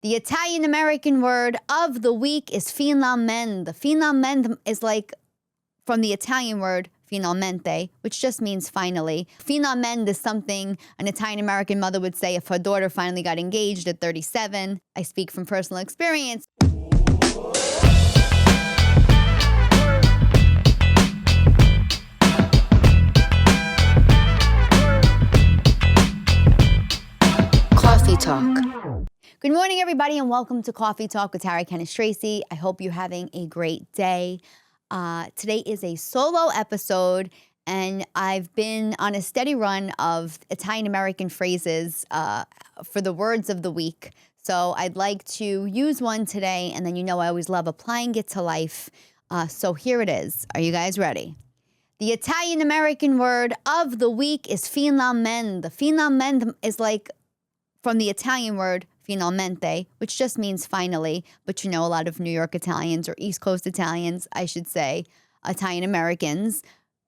The Italian American word of the week is finalmente. Finalmente is like from the Italian word finalmente, which just means finally. Finalmente is something an Italian American mother would say if her daughter finally got engaged at 37. I speak from personal experience. Cawfee Talk. Good morning, everybody, and welcome to Cawfee Talk with Cannistraci. I hope you're having a great day. Today is a solo episode, and I've been on a steady run of Italian American phrases for the words of the week. So I'd like to use one today, and then you know I always love applying it to life. So here it is. Are you guys ready? The Italian American word of the week is finalmente. Finalmente is like from the Italian word finalmente, which just means finally, but you know, a lot of New York Italians or East Coast Italians, I should say, Italian Americans,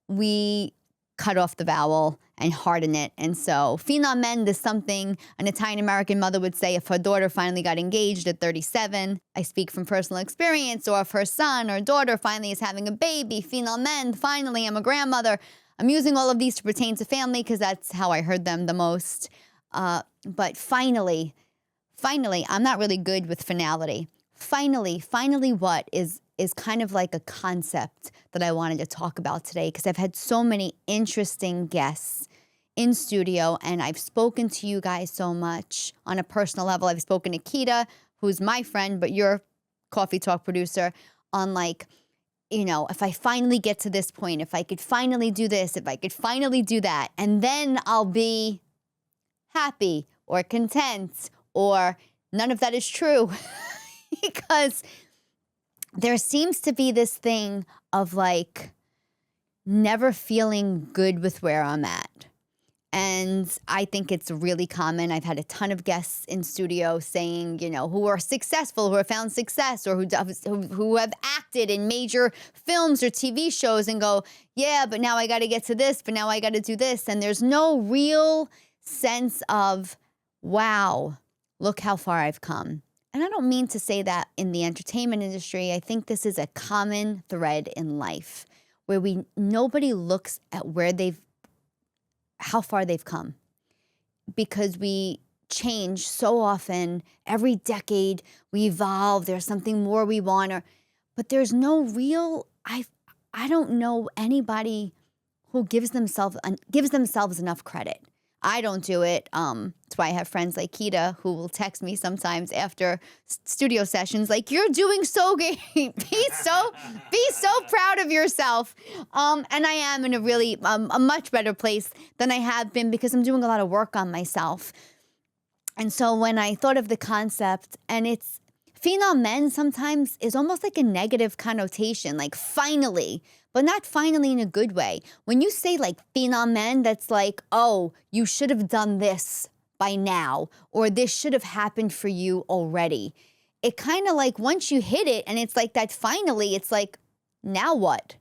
we cut off the vowel and harden it. And so finalmente is something an Italian American mother would say if her daughter finally got engaged at 37. I speak from personal experience. Or if her son or daughter finally is having a baby, finalmente, finally, I'm a grandmother. I'm using all of these to pertain to family because that's how I heard them the most. But finally, I'm not really good with finality. Finally what is kind of like a concept that I wanted to talk about today because I've had so many interesting guests in studio and I've spoken to you guys so much on a personal level. I've spoken to Kita, who's my friend, but you're Cawfee Talk producer, on like, you know, if I finally get to this point, if I could finally do this, if I could finally do that, and then I'll be happy or content, or none of that is true because there seems to be this thing of like never feeling good with where I'm at. And I think it's really common. I've had a ton of guests in studio saying, you know, who are successful, who have found success, or who have acted in major films or TV shows and go, yeah, but now I got to get to this, but now I got to do this. And there's no real sense of, wow, look how far I've come. And I don't mean to say that in the entertainment industry. I think this is a common thread in life where nobody looks at how far they've come, because we change so often. Every decade we evolve. There's something more we want, but there's no real, I don't know anybody who gives themselves enough credit. I don't do it. That's why I have friends like Kita who will text me sometimes after studio sessions like, you're doing so great. Be so proud of yourself. And I am in a really a much better place than I have been because I'm doing a lot of work on myself. And so when I thought of the concept, and it's finalmente sometimes is almost like a negative connotation, like finally, but not finally in a good way. When you say like finalmente, that's like, oh, you should have done this by now, or this should have happened for you already. It kind of like once you hit it and it's like that finally, it's like, now what?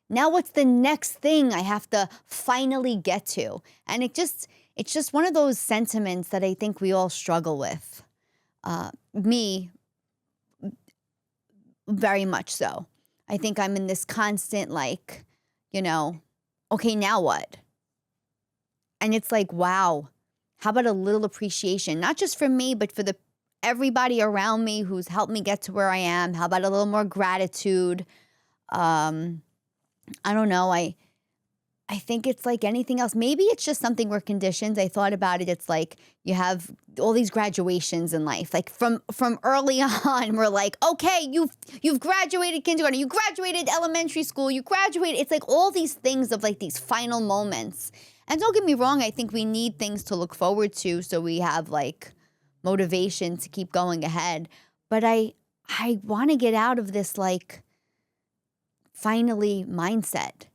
Now what's the next thing I have to finally get to? And it's just one of those sentiments that I think we all struggle with. Me, very much so. I think I'm in this constant like, you know, okay, now what? And it's like, wow, how about a little appreciation? Not just for me, but for everybody around me who's helped me get to where I am. How about a little more gratitude? I don't know. I think it's like anything else. Maybe it's just something we're conditioned. I thought about it. It's like you have all these graduations in life. Like from early on, we're like, okay, you've graduated kindergarten, you graduated elementary school, you graduated. It's like all these things of like these final moments. And don't get me wrong, I think we need things to look forward to so we have like motivation to keep going ahead. But I want to get out of this like finally mindset.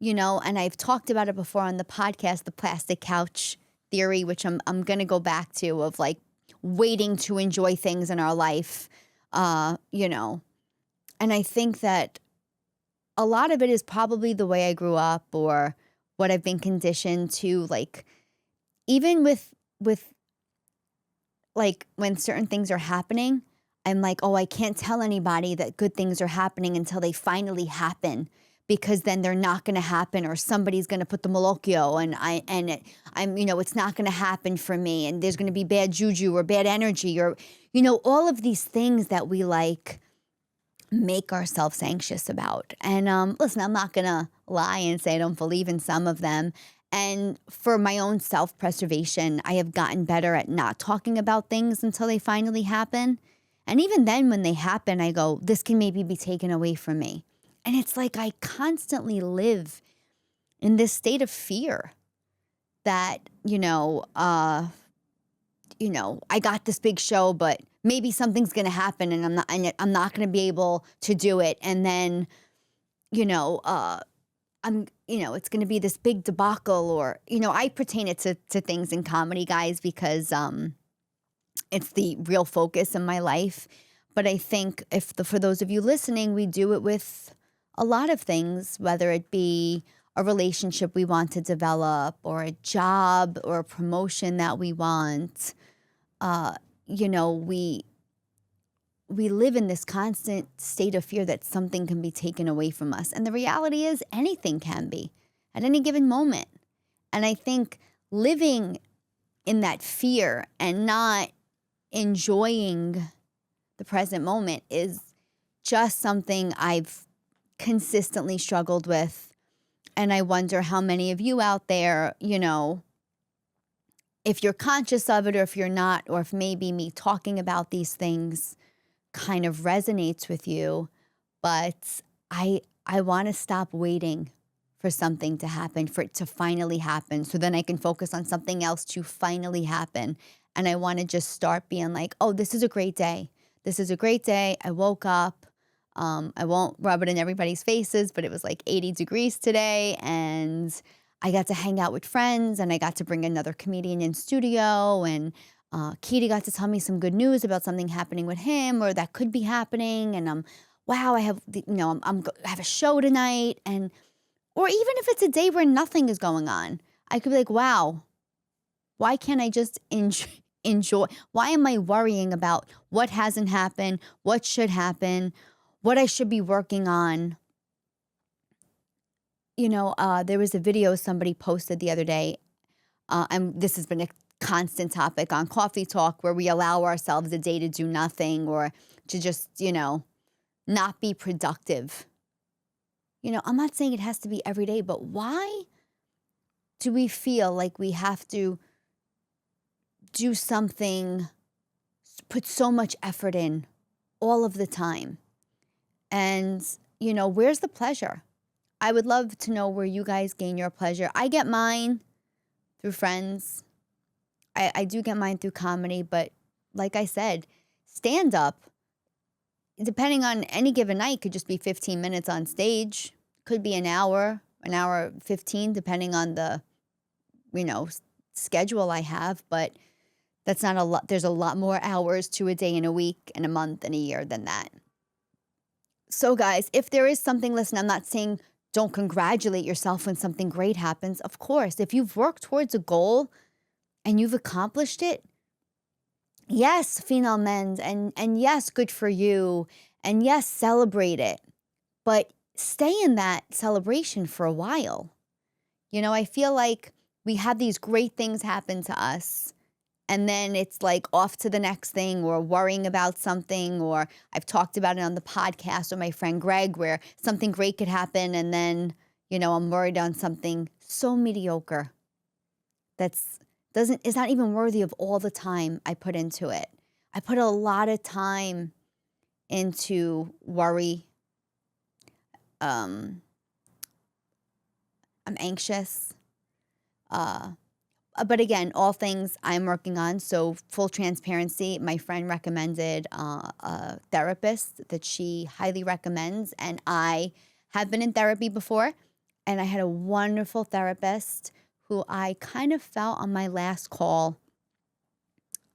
You know, and I've talked about it before on the podcast, the plastic couch theory, which I'm going to go back to, of like waiting to enjoy things in our life, you know. And I think that a lot of it is probably the way I grew up or what I've been conditioned to, like, even with like when certain things are happening, I'm like, oh, I can't tell anybody that good things are happening until they finally happen, because then they're not going to happen, or somebody's going to put the malocchio, and it's not going to happen for me, and there's going to be bad juju or bad energy, or all of these things that we like make ourselves anxious about. And listen, I'm not going to lie and say I don't believe in some of them. And for my own self-preservation, I have gotten better at not talking about things until they finally happen. And even then, when they happen, I go, this can maybe be taken away from me. And it's like I constantly live in this state of fear that, I got this big show, but maybe something's going to happen and I'm not going to be able to do it. And then, it's going to be this big debacle, or, I pertain it to things in comedy, guys, because it's the real focus in my life. But I think for those of you listening, we do it with a lot of things, whether it be a relationship we want to develop, or a job or a promotion that we want. We live in this constant state of fear that something can be taken away from us. And the reality is anything can be at any given moment. And I think living in that fear and not enjoying the present moment is just something I've consistently struggled with. And I wonder how many of you out there, if you're conscious of it, or if you're not, or if maybe me talking about these things kind of resonates with you. But I want to stop waiting for something to happen, for it to finally happen, so then I can focus on something else to finally happen. And I want to just start being like, oh, this is a great day. This is a great day. I woke up. I won't rub it in everybody's faces, but it was like 80 degrees today, and I got to hang out with friends, and I got to bring another comedian in studio, and Keity got to tell me some good news about something happening with him, or that could be happening. And wow, I have, I have a show tonight. And, or even if it's a day where nothing is going on, I could be like, wow, why can't I just enjoy? Why am I worrying about what hasn't happened, what should happen, what I should be working on? There was a video somebody posted the other day, and this has been a constant topic on Cawfee Tawk, where we allow ourselves a day to do nothing, or to just, not be productive. I'm not saying it has to be every day, but why do we feel like we have to do something, put so much effort in all of the time? And, where's the pleasure? I would love to know where you guys gain your pleasure. I get mine through friends. I do get mine through comedy, but like I said, stand up, depending on any given night, could just be 15 minutes on stage, could be an hour 15, depending on the, schedule I have, but that's not a lot. There's a lot more hours to a day in a week and a month and a year than that. So guys, if there is something, listen, I'm not saying don't congratulate yourself when something great happens. Of course, if you've worked towards a goal and you've accomplished it, yes, finalmente, and yes, good for you, and yes, celebrate it. But stay in that celebration for a while. I feel like we have these great things happen to us, and then it's like off to the next thing, or worrying about something, or I've talked about it on the podcast with my friend Greg, where something great could happen, and then, I'm worried on something so mediocre is not even worthy of all the time I put into it. I put a lot of time into worry. I'm anxious. But again, all things I'm working on. So full transparency, my friend recommended a therapist that she highly recommends. And I have been in therapy before, and I had a wonderful therapist who I kind of felt on my last call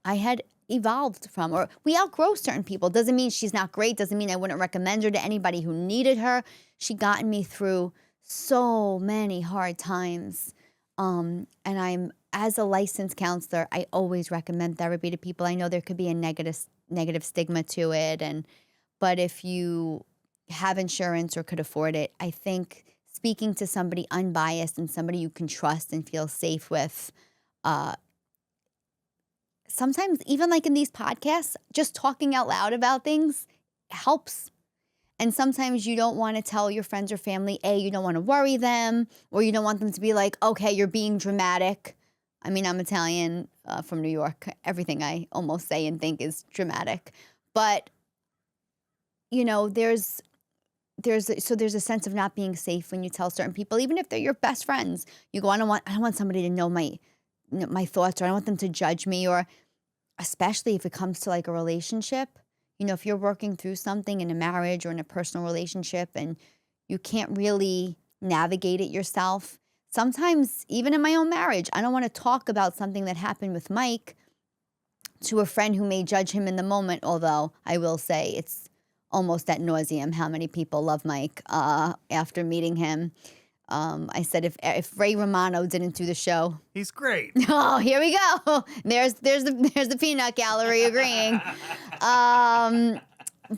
I had evolved from, or we outgrow certain people. Doesn't mean she's not great. Doesn't mean I wouldn't recommend her to anybody who needed her. She gotten me through so many hard times. And I'm as a licensed counselor, I always recommend therapy to people. I know there could be a negative stigma to it, but if you have insurance or could afford it, I think speaking to somebody unbiased and somebody you can trust and feel safe with, sometimes even like in these podcasts, just talking out loud about things helps. And sometimes you don't want to tell your friends or family, you don't want to worry them, or you don't want them to be like, okay, you're being dramatic. I mean, I'm Italian from New York. Everything I almost say and think is dramatic. But, there's a sense of not being safe when you tell certain people, even if they're your best friends. You go, I don't want somebody to know my thoughts, or I don't want them to judge me, or especially if it comes to like a relationship. If you're working through something in a marriage or in a personal relationship and you can't really navigate it yourself, sometimes even in my own marriage, I don't want to talk about something that happened with Mike to a friend who may judge him in the moment, although I will say it's almost ad nauseum how many people love Mike after meeting him. I said if Ray Romano didn't do the show, he's great. Oh, here we go. There's the peanut gallery agreeing.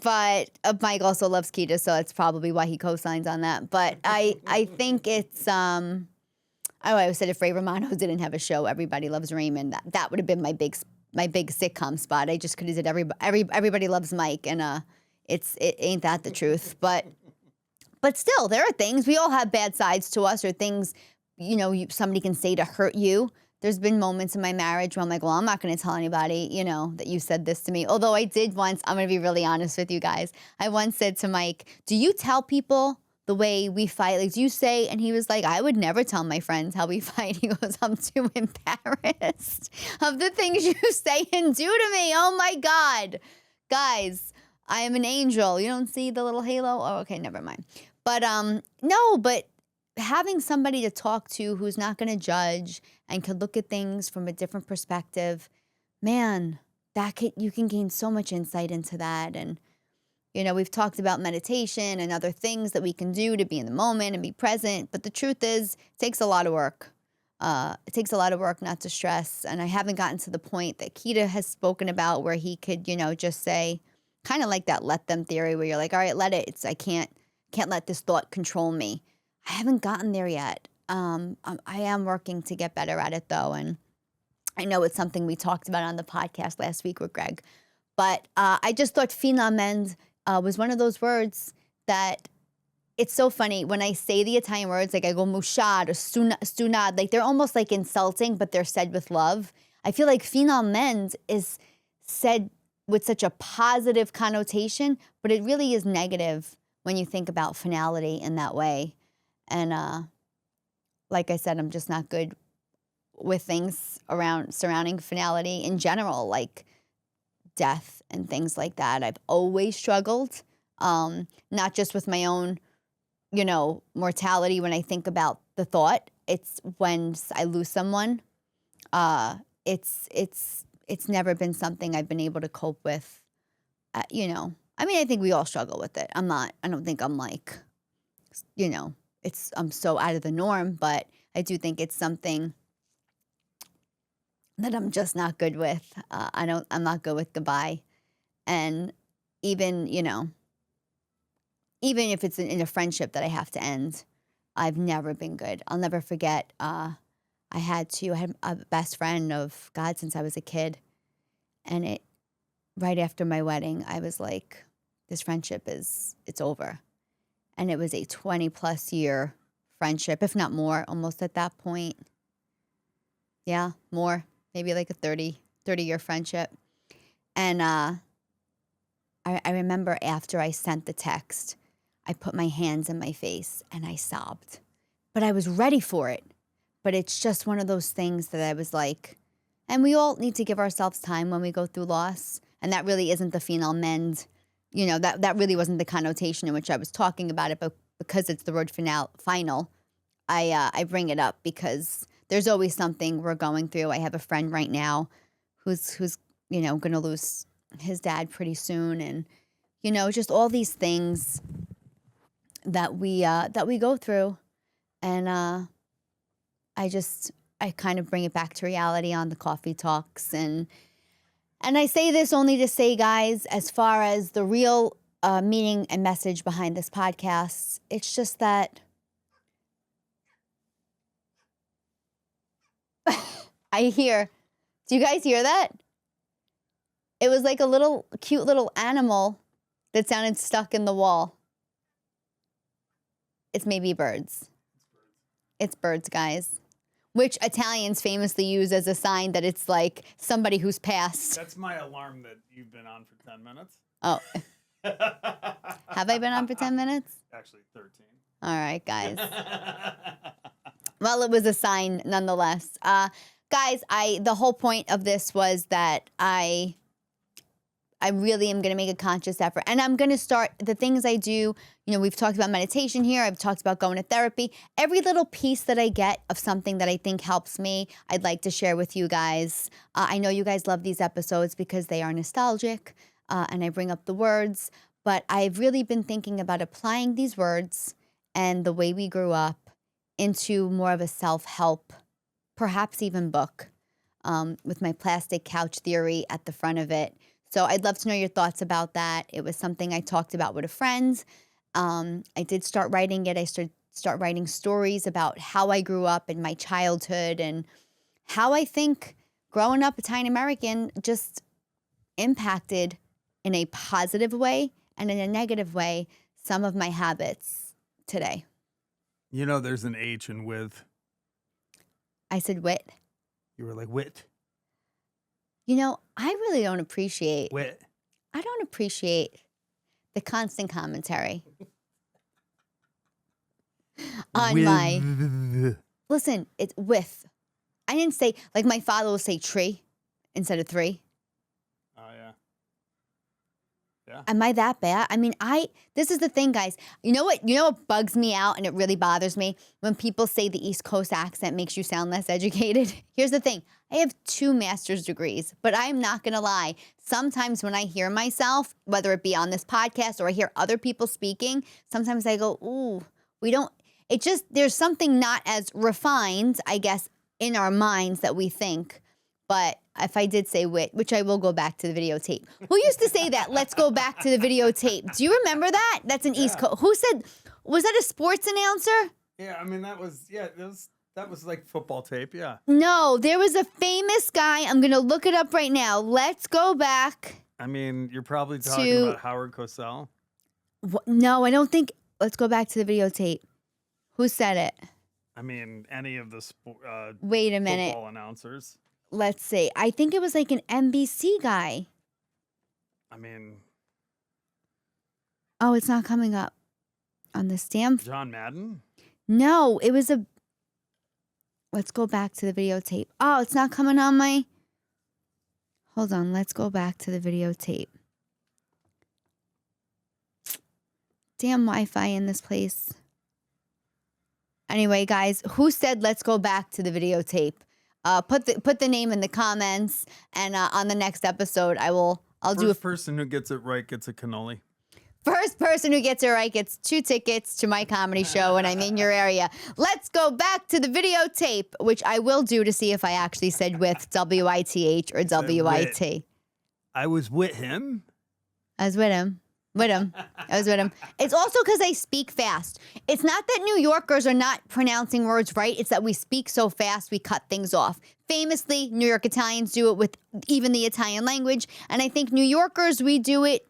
But Mike also loves Keita, so that's probably why he co-signs on that. But I think it's I said if Ray Romano didn't have a show, Everybody Loves Raymond, that would have been my big sitcom spot. I just could have said Everybody Loves Mike, and it ain't that the truth. But still, there are things, we all have bad sides to us, or things, somebody can say to hurt you. There's been moments in my marriage where I'm like, well, I'm not going to tell anybody, that you said this to me. Although I did once, I'm going to be really honest with you guys. I once said to Mike, do you tell people the way we fight? Like, do you say, and he was like, I would never tell my friends how we fight. He goes, I'm too embarrassed of the things you say and do to me. Oh my God. Guys, I am an angel. You don't see the little halo? Oh, okay, never mind. But no, but having somebody to talk to who's not going to judge and can look at things from a different perspective, man, you can gain so much insight into that. And, we've talked about meditation and other things that we can do to be in the moment and be present. But the truth is, it takes a lot of work. It takes a lot of work not to stress. And I haven't gotten to the point that Keita has spoken about where he could, just say, kind of like that let them theory where you're like, all right, let it. I can't let this thought control me. I haven't gotten there yet. I am working to get better at it, though. And I know it's something we talked about on the podcast last week with Greg. But I just thought finalmente was one of those words that it's so funny. When I say the Italian words, like I go mushad or stunad, like they're almost like insulting, but they're said with love. I feel like finalmente is said with such a positive connotation, but it really is negative when you think about finality in that way. And like I said, I'm just not good with things surrounding finality in general, like death and things like that. I've always struggled, not just with my own, mortality when I think about the thought. It's when I lose someone. It's never been something I've been able to cope with, I think we all struggle with it. I don't think I'm like, I'm so out of the norm, but I do think it's something that I'm just not good with. I'm not good with goodbye. And even if it's in a friendship that I have to end, I've never been good. I'll never forget, I had a best friend of God since I was a kid. And right after my wedding, I was like, this friendship it's over. And it was a 20 plus year friendship, if not more, almost at that point. Yeah, more, maybe like a 30-year friendship. And I remember after I sent the text, I put my hands in my face and I sobbed. But I was ready for it. But it's just one of those things that I was like, and we all need to give ourselves time when we go through loss. And that really isn't the finalmente. That really wasn't the connotation in which I was talking about it, but because it's the word final, I bring it up because there's always something we're going through. I have a friend right now who's going to lose his dad pretty soon, and just all these things that we go through, and I kind of bring it back to reality on the Cawfee Talks. And I say this only to say, guys, as far as the real meaning and message behind this podcast, it's just that do you guys hear that? It was like a cute little animal that sounded stuck in the wall. It's maybe birds. It's birds, guys. Which Italians famously use as a sign that it's like somebody who's passed. That's my alarm that you've been on for 10 minutes. Oh. Have I been on for 10 minutes? Actually, 13. All right, guys. Well, it was a sign nonetheless. Guys, the whole point of this was that I really am going to make a conscious effort. And I'm going to start the things I do. You know, we've talked about meditation here. I've talked about going to therapy. Every little piece that I get of something that I think helps me, I'd like to share with you guys. I know you guys love these episodes because they are nostalgic and I bring up the words. But I've really been thinking about applying these words and the way we grew up into more of a self-help, perhaps even book, with my plastic couch theory at the front of it. So I'd love to know your thoughts about that. It was something I talked about with a friend. I did start writing it. I start writing stories about how I grew up in my childhood and how I think growing up Italian American just impacted in a positive way and in a negative way some of my habits today. You know, there's an H in with. I said wit. You were like, wit. You know, I really don't appreciate. Wit. I don't appreciate the constant commentary on my. Listen, it's with. I didn't say, like my father will say tree instead of three. Oh, yeah. Yeah. Am I that bad? I mean, this is the thing, guys. You know what bugs me out and it really bothers me? When people say the East Coast accent makes you sound less educated. Here's the thing. I have 2 master's degrees, but I'm not going to lie. Sometimes when I hear myself, whether it be on this podcast or I hear other people speaking, sometimes I go, ooh, there's something not as refined, I guess, in our minds that we think. But if I did say wit, which I will go back to the videotape. Who used to say that? Let's go back to the videotape. Do you remember that? That's an East Coast. Who said, was that a sports announcer? Yeah, I mean, that was like football tape, yeah. No, there was a famous guy. I'm going to look it up right now. Let's go back. I mean, you're probably talking about Howard Cosell. No, I don't think. Let's go back to the videotape. Who said it? I mean, any of the wait a minute. Football announcers. Let's see. I think it was like an NBC guy. I mean. Oh, it's not coming up on the stamp. John Madden? No, it was a. Let's go back to the videotape. Oh, it's not coming on my. Hold on. Let's go back to the videotape. Damn Wi-Fi in this place. Anyway, guys, who said let's go back to the videotape? Put the name in the comments, and on the next episode, I'll do. First person who gets it right gets a cannoli. First person who gets it right gets 2 tickets to my comedy show when I'm in your area. Let's go back to the videotape, which I will do to see if I actually said with W-I-T-H or W-I-T. I was with him. I was with him. I was with him. It's also because I speak fast. It's not that New Yorkers are not pronouncing words right. It's that we speak so fast, we cut things off. Famously, New York Italians do it with even the Italian language. And I think New Yorkers, we do it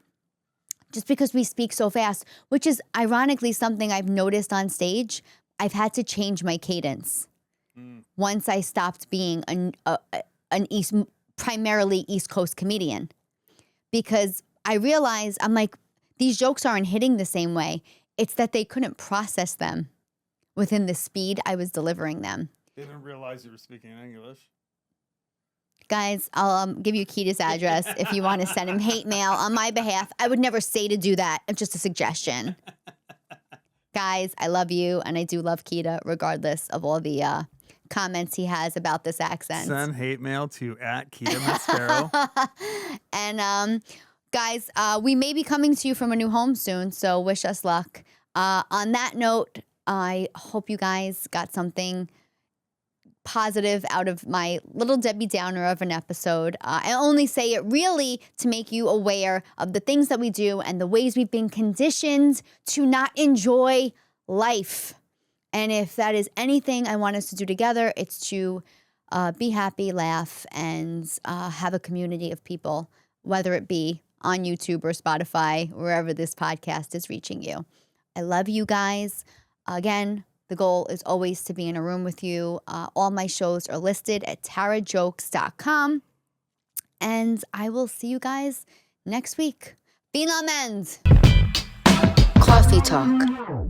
just because we speak so fast, which is ironically something I've noticed on stage. I've had to change my cadence once I stopped being an primarily East Coast comedian. Because I realized, I'm like, these jokes aren't hitting the same way. It's that they couldn't process them within the speed I was delivering them. They didn't realize you were speaking English. Guys, I'll give you Keita's address if you want to send him hate mail on my behalf. I would never say to do that. It's just a suggestion. Guys, I love you, and I do love Keita, regardless of all the comments he has about this accent. Send hate mail to @Keita And guys, we may be coming to you from a new home soon, so wish us luck. On that note, I hope you guys got something positive out of my little Debbie Downer of an episode. I only say it really to make you aware of the things that we do and the ways we've been conditioned to not enjoy life. And if that is anything I want us to do together, it's to be happy, laugh, and have a community of people, whether it be on YouTube or Spotify, wherever this podcast is reaching you. I love you guys. Again, the goal is always to be in a room with you. All my shows are listed at tarajokes.com. And I will see you guys next week. Finalmente. Cawfee Talk.